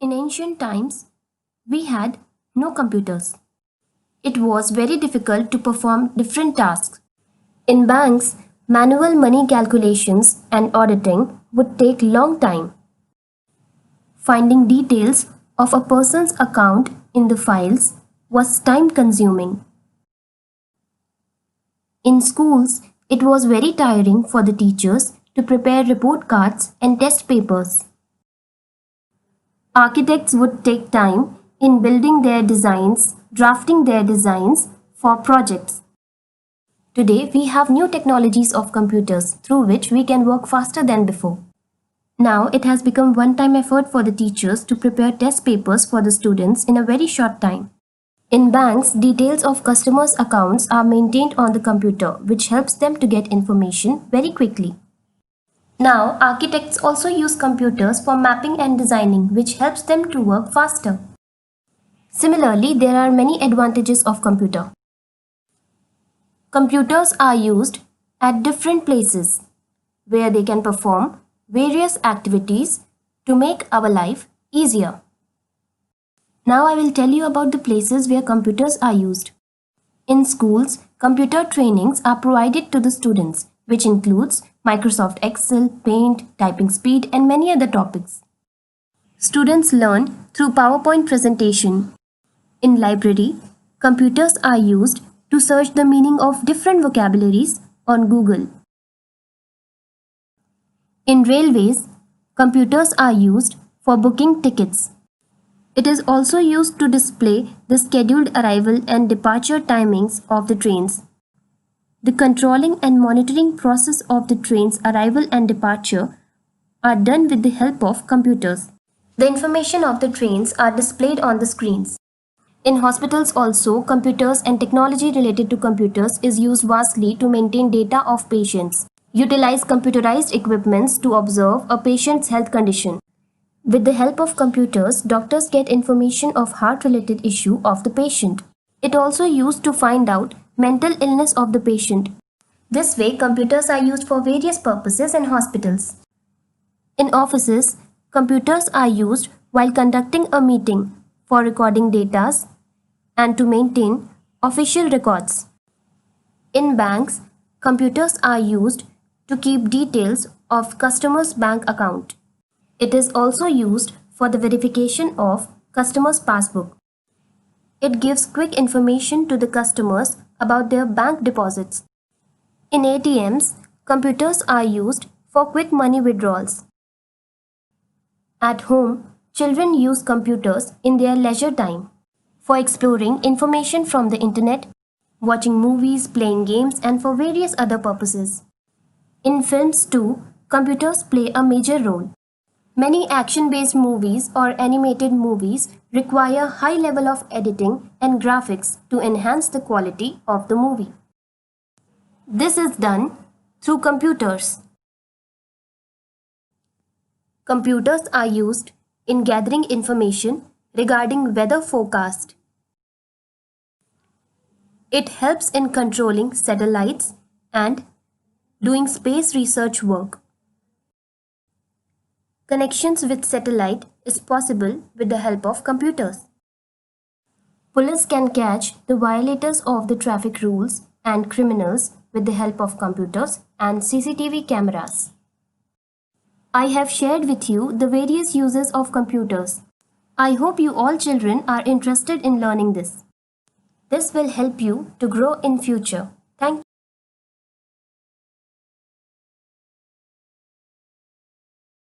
In ancient times, we had no computers. It was very difficult to perform different tasks. In banks, manual money calculations and auditing would take long time. Finding details of a person's account in the files was time consuming. In schools, it was very tiring for the teachers to prepare report cards and test papers. Architects would take time in building their designs, drafting their designs for projects. Today, we have new technologies of computers through which we can work faster than before. Now, it has become one-time effort for the teachers to prepare test papers for the students in a very short time. In banks, details of customers' accounts are maintained on the computer, which helps them to get information very quickly. Now, architects also use computers for mapping and designing, which helps them to work faster. Similarly, there are many advantages of computer. Computers are used at different places where they can perform various activities to make our life easier. Now I will tell you about the places where computers are used. In schools, computer trainings are provided to the students, which includes Microsoft Excel, Paint, typing speed, and many other topics. Students learn through PowerPoint presentation. In library, computers are used to search the meaning of different vocabularies on Google. In railways, computers are used for booking tickets. It is also used to display the scheduled arrival and departure timings of the trains. The controlling and monitoring process of the train's arrival and departure are done with the help of computers. The information of the trains are displayed on the screens. In hospitals also, computers and technology related to computers is used vastly to maintain data of patients. Utilize computerized equipments to observe a patient's health condition. With the help of computers, doctors get information of heart-related issue of the patient. It also used to find out mental illness of the patient. This way, computers are used for various purposes in hospitals. In offices, computers are used while conducting a meeting for recording data and to maintain official records. In banks, computers are used to keep details of customers' bank account. It is also used for the verification of customers' passbook. It gives quick information to the customers about their bank deposits. In ATMs, computers are used for quick money withdrawals. At home, children use computers in their leisure time for exploring information from the internet, watching movies, playing games, and for various other purposes. In films too, computers play a major role. Many action-based movies or animated movies require high level of editing and graphics to enhance the quality of the movie. This is done through computers. Computers are used in gathering information regarding weather forecast. It helps in controlling satellites and doing space research work. Connections with satellite is possible with the help of computers. Police can catch the violators of the traffic rules and criminals with the help of computers and CCTV cameras. I have shared with you the various uses of computers. I hope you all children are interested in learning this. This will help you to grow in future.